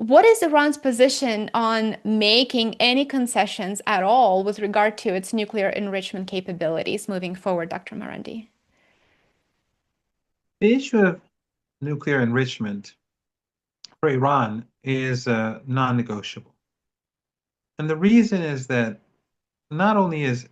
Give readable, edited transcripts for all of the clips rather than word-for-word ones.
What is Iran's position on making any concessions at all with regard to its nuclear enrichment capabilities moving forward, Dr. Marandi? The issue of nuclear enrichment for Iran is non-negotiable. And the reason is that not only is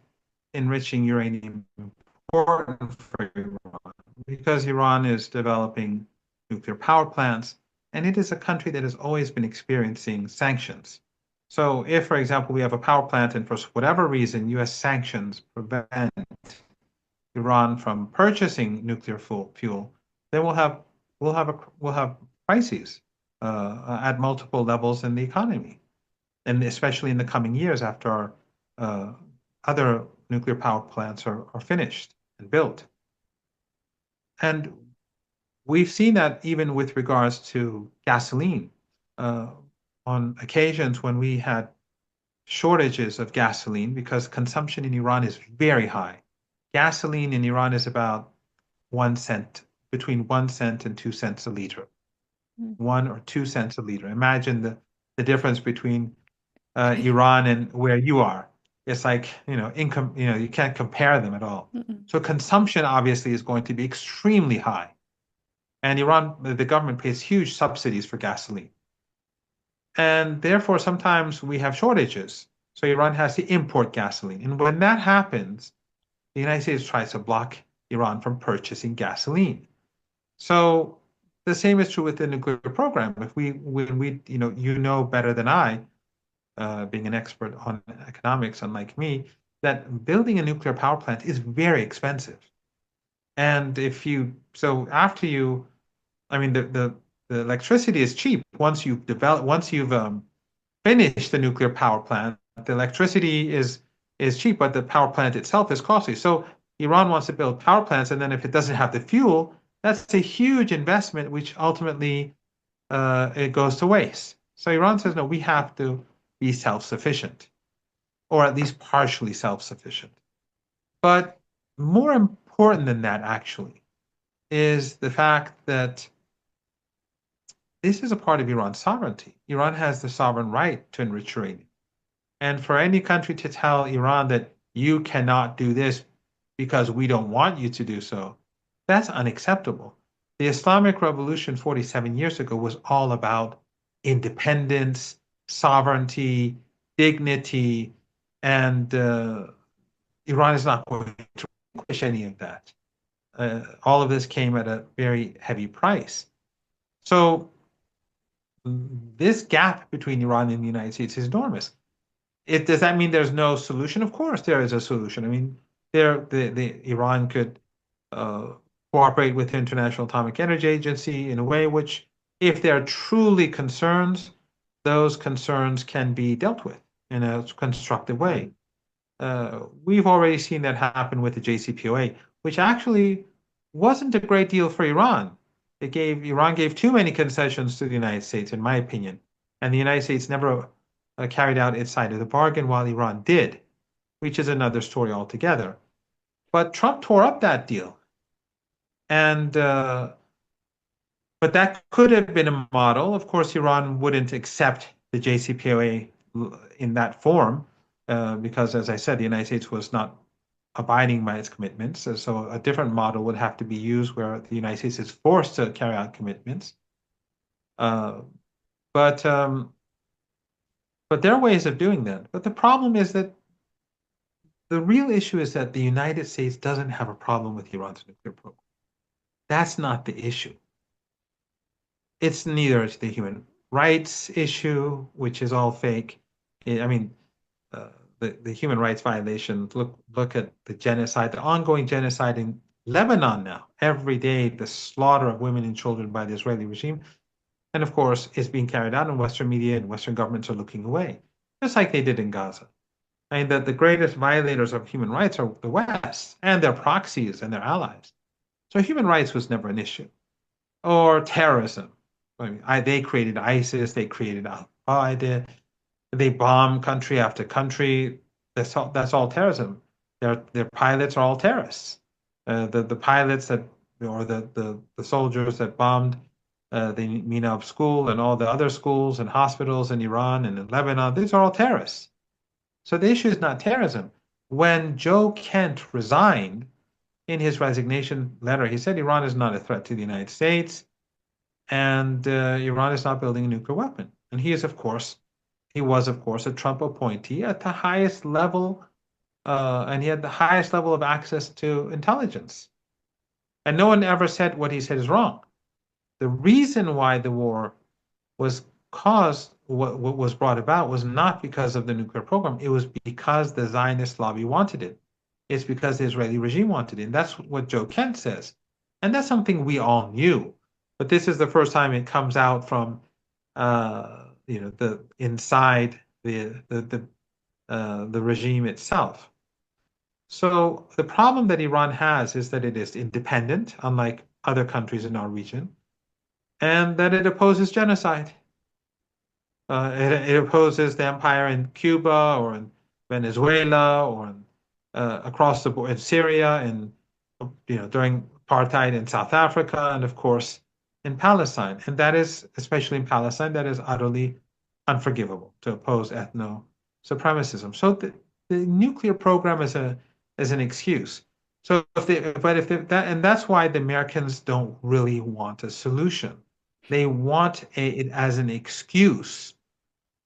enriching uranium important for Iran, because Iran is developing nuclear power plants, and it is a country that has always been experiencing sanctions. So if, for example, we have a power plant and for whatever reason, US sanctions prevent Iran from purchasing nuclear fuel, then we'll have crises at multiple levels in the economy, and especially in the coming years after uh, other nuclear power plants are finished and built. And we've seen that even with regards to gasoline. Uh, on occasions when we had shortages of gasoline because consumption in Iran is very high. Gasoline in Iran is about 1 cent, between 1 cent and 2 cents a liter, 1 or 2 cents a liter. Imagine the difference between Iran and where you are. It's like, income, you can't compare them at all. Mm-mm. So consumption obviously is going to be extremely high. And Iran, the government pays huge subsidies for gasoline. And therefore, sometimes we have shortages. So Iran has to import gasoline. And when that happens, the United States tries to block Iran from purchasing gasoline. So the same is true with the nuclear program. If we, when we, better than I, being an expert on economics, unlike me, that building a nuclear power plant is very expensive. And so after you, I mean, the electricity is cheap once you've finished the nuclear power plant. The electricity is cheap, but the power plant itself is costly. So Iran wants to build power plants, and then if it doesn't have the fuel, that's a huge investment, which ultimately it goes to waste. So Iran says, no, we have to be self-sufficient, or at least partially self-sufficient. But more important than that, actually, is the fact that this is a part of Iran's sovereignty. Iran has the sovereign right to enrich uranium. And for any country to tell Iran that you cannot do this because we don't want you to do so, that's unacceptable. The Islamic Revolution 47 years ago was all about independence, sovereignty, dignity, and Iran is not going to relinquish any of that. All of this came at a very heavy price. So this gap between Iran and the United States is enormous. Does that mean there's no solution? Of course, there is a solution. I mean, Iran could uh, cooperate with the International Atomic Energy Agency in a way which, if there are truly concerns, those concerns can be dealt with in a constructive way. We've already seen that happen with the JCPOA, which actually wasn't a great deal for Iran. Iran gave too many concessions to the United States, in my opinion, and the United States never carried out its side of the bargain while Iran did, which is another story altogether. But Trump tore up that deal, and but that could have been a model. Of course, Iran wouldn't accept the JCPOA in that form because, as I said, the United States was not abiding by its commitments. So a different model would have to be used where the United States is forced to carry out commitments. Uh, but um, but there are ways of doing that. But the problem is that the real issue is that the United States doesn't have a problem with Iran's nuclear program. That's not the issue. It's neither the human rights issue, which is all fake. I mean, the human rights violations. Look at the genocide, the ongoing genocide in Lebanon now. Every day, the slaughter of women and children by the Israeli regime, and of course, it's being carried out in Western media, and Western governments are looking away, just like they did in Gaza. I mean, that the greatest violators of human rights are the West and their proxies and their allies. So human rights was never an issue. Or terrorism. I mean, they created ISIS, they created Al Qaeda, they bomb country after country. That's all terrorism. Their pilots are all terrorists. The pilots that or the soldiers that bombed the Minab school and all the other schools and hospitals in Iran and in Lebanon. These are all terrorists. So the issue is not terrorism. When Joe Kent resigned, in his resignation letter, he said Iran is not a threat to the United States and Iran is not building a nuclear weapon. And he was, of course, a Trump appointee at the highest level, and he had the highest level of access to intelligence. And no one ever said what he said is wrong. The reason why the war was caused, what was brought about, was not because of the nuclear program. It was because the Zionist lobby wanted it. It's because the Israeli regime wanted it. And that's what Joe Kent says. And that's something we all knew. But this is the first time it comes out from, the inside the regime itself. So the problem that Iran has is that it is independent, unlike other countries in our region, and that it opposes genocide. It opposes the empire in Cuba or in Venezuela or across the board in Syria and during apartheid in South Africa and of course in Palestine. And that is, especially in Palestine, that is utterly unforgivable to oppose ethno supremacism. So the nuclear program is an excuse. So that and that's why the Americans don't really want a solution. They want it as an excuse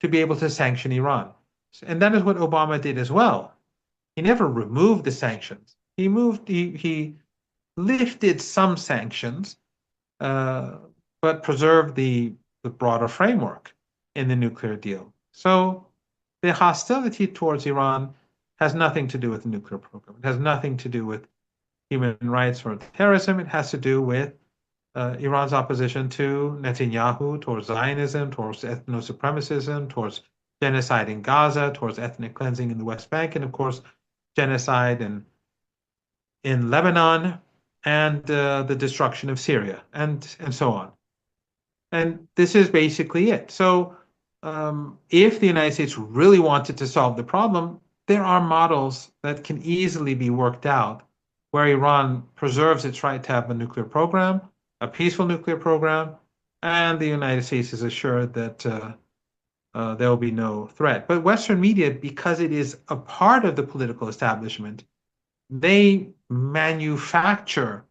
to be able to sanction Iran. And that is what Obama did as well. He never removed the sanctions. He lifted some sanctions, uh, but preserved the broader framework in the nuclear deal. So the hostility towards Iran has nothing to do with the nuclear program. It has nothing to do with human rights or terrorism. It has to do with Iran's opposition to Netanyahu, towards Zionism, towards ethno-supremacism, towards genocide in Gaza, towards ethnic cleansing in the West Bank, and of course, genocide in Lebanon, and the destruction of Syria, and so on. And this is basically it. So, if the United States really wanted to solve the problem, there are models that can easily be worked out where Iran preserves its right to have a nuclear program, a peaceful nuclear program, and the United States is assured that there will be no threat. But Western media, because it is a part of the political establishment, they manufacture,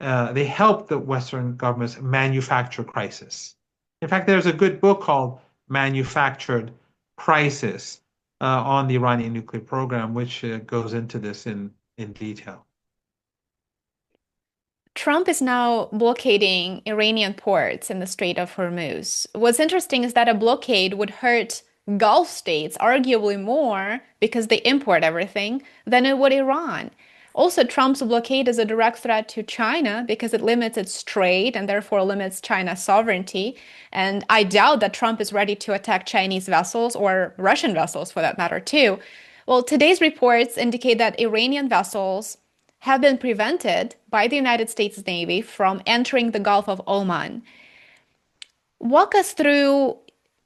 they help the Western governments manufacture crisis. In fact, there's a good book called Manufactured Crisis on the Iranian nuclear program, which goes into this in detail. Trump is now blockading Iranian ports in the Strait of Hormuz. What's interesting is that a blockade would hurt Gulf states arguably more because they import everything than it would Iran. Also, Trump's blockade is a direct threat to China because it limits its trade and therefore limits China's sovereignty. And I doubt that Trump is ready to attack Chinese vessels or Russian vessels for that matter, too. Well, today's reports indicate that Iranian vessels have been prevented by the United States Navy from entering the Gulf of Oman. Walk us through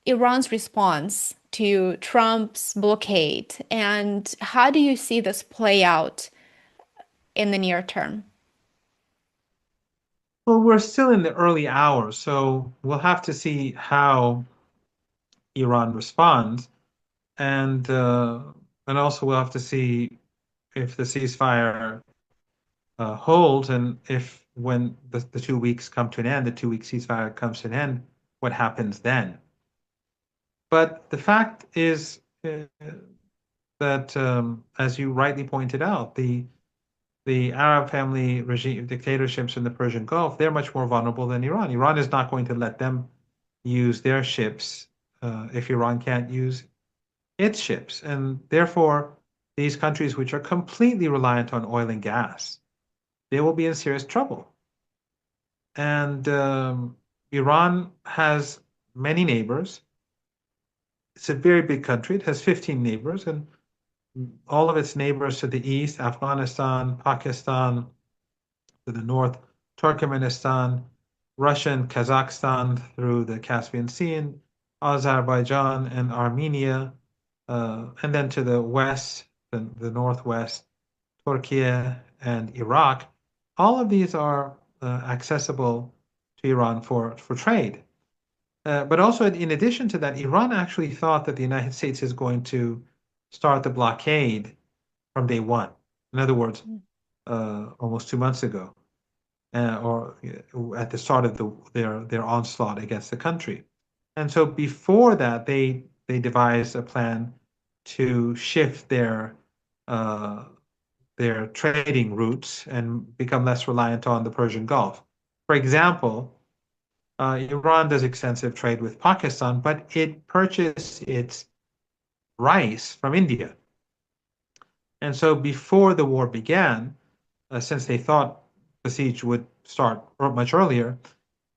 Iran's response to Trump's blockade and how do you see this play out in the near term? Well, we're still in the early hours, so we'll have to see how Iran responds, and also we'll have to see if the ceasefire holds, and if when the 2 weeks come to an end, the 2 week ceasefire comes to an end, what happens then? But the fact is that, as you rightly pointed out, the Arab family regime dictatorships in the Persian Gulf, they're much more vulnerable than Iran. Iran is not going to let them use their ships if Iran can't use its ships. And therefore, these countries which are completely reliant on oil and gas, they will be in serious trouble. And Iran has many neighbors. It's a very big country. It has 15 neighbors, and all of its neighbors to the east, Afghanistan, Pakistan, to the north, Turkmenistan, Russia and Kazakhstan through the Caspian Sea, and Azerbaijan and Armenia, and then to the west, the northwest, Turkey and Iraq. All of these are accessible to Iran for trade. But also, in addition to that, Iran actually thought that the United States is going to start the blockade from day one. In other words, almost 2 months ago, or at the start of their onslaught against the country. And so before that, they devised a plan to shift uh, their trading routes and become less reliant on the Persian Gulf. For example, Iran does extensive trade with Pakistan, but it purchased its rice from India. And so before the war began, since they thought the siege would start much earlier,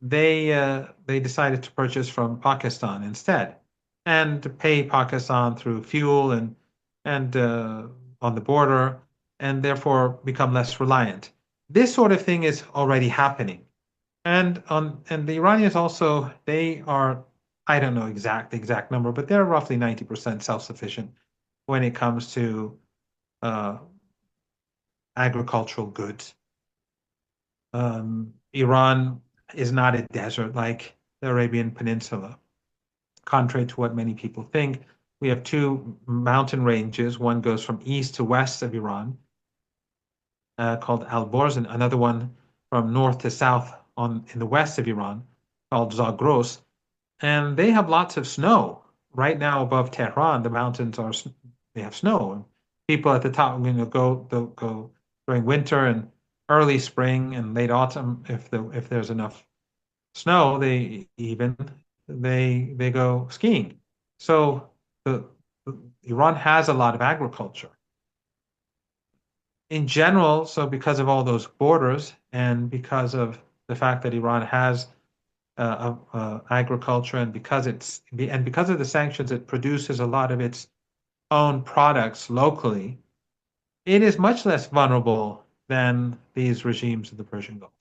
they decided to purchase from Pakistan instead, and to pay Pakistan through fuel and on the border, and therefore become less reliant. This sort of thing is already happening, and the Iranians also they are, I don't know the exact number, but they're roughly 90% self-sufficient when it comes to uh, agricultural goods. Iran is not a desert like the Arabian Peninsula, contrary to what many people think. We have two mountain ranges. One goes from east to west of Iran, called Alborz, and another one from north to south in the west of Iran, called Zagros. And they have lots of snow. Right now, above Tehran, the mountains they have snow. People at the top, they'll go during winter and early spring and late autumn if there's enough snow. They go skiing. So the, Iran has a lot of agriculture in general. So because of all those borders and because of the fact that Iran has agriculture, and because of the sanctions, it produces a lot of its own products locally. It is much less vulnerable than these regimes in the Persian Gulf.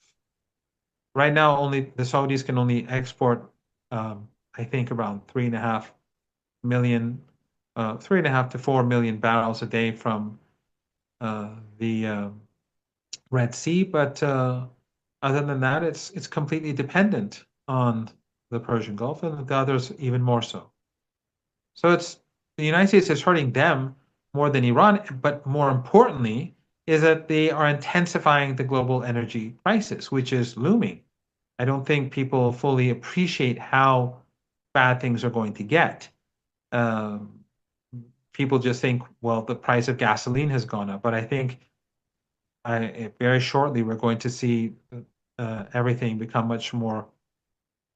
Right now, only the Saudis can only export, I think, around 3.5 million, 3.5 to 4 million barrels a day from the Red Sea, but other than that, it's completely dependent on the Persian Gulf, and the others even more so. So it's the United States is hurting them more than Iran, but more importantly is that they are intensifying the global energy crisis, which is looming. I don't think people fully appreciate how bad things are going to get. Um, People just think, well, the price of gasoline has gone up, but I think very shortly we're going to see everything become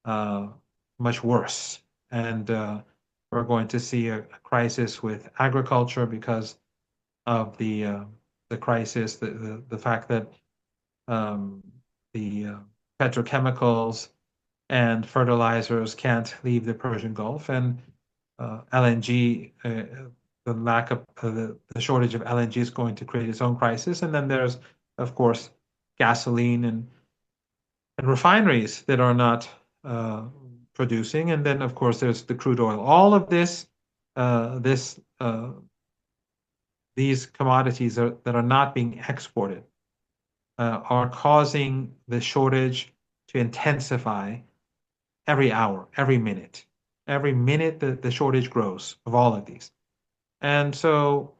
uh, much worse, and we're going to see a crisis with agriculture because of the crisis, the fact that um, the petrochemicals and fertilizers can't leave the Persian Gulf, and LNG, the lack of the shortage of LNG is going to create its own crisis. And then there's, of course, gasoline and refineries that are not uh, producing. And then, of course, there's the crude oil. All of this, these commodities that are not being exported are causing the shortage to intensify every hour, every minute. Every minute, the shortage grows of all of these. And so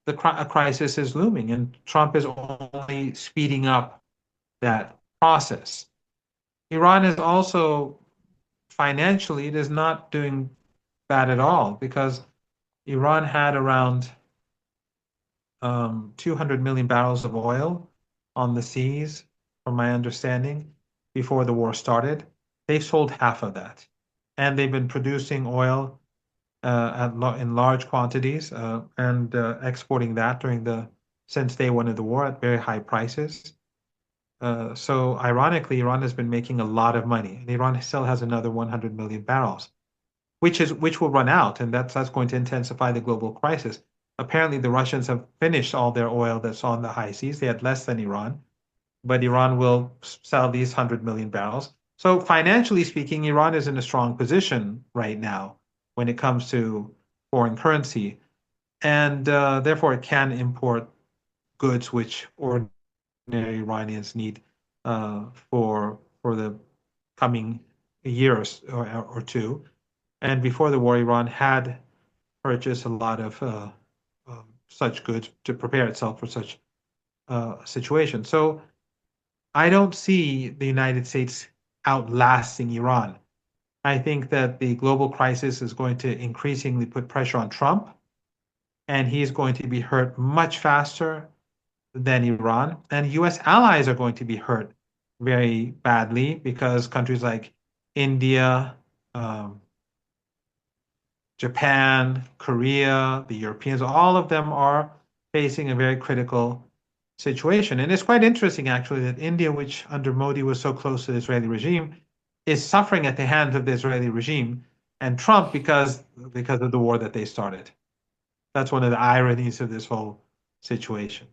a crisis is looming, and Trump is only speeding up that process. Iran is also financially, it is not doing bad at all because Iran had around 200 million barrels of oil on the seas, from my understanding, before the war started. They've sold half of that, and they've been producing oil in large quantities and exporting that since day one of the war at very high prices. So ironically, Iran has been making a lot of money, and Iran still has another 100 million barrels, which will run out, and that's going to intensify the global crisis. Apparently, the Russians have finished all their oil that's on the high seas. They had less than Iran, but Iran will sell these 100 million barrels. So financially speaking, Iran is in a strong position right now when it comes to foreign currency, and therefore it can import goods which ordinary Iranians need for the coming year or two. And before the war, Iran had purchased a lot of such goods to prepare itself for such a situation. So I don't see the United States outlasting Iran. I think that the global crisis is going to increasingly put pressure on Trump, and he's going to be hurt much faster than Iran. And US allies are going to be hurt very badly because countries like India, um, Japan, Korea, the Europeans, all of them are facing a very critical situation. And it's quite interesting, actually, that India, which under Modi was so close to the Israeli regime, is suffering at the hands of the Israeli regime and Trump because of the war that they started. That's one of the ironies of this whole situation.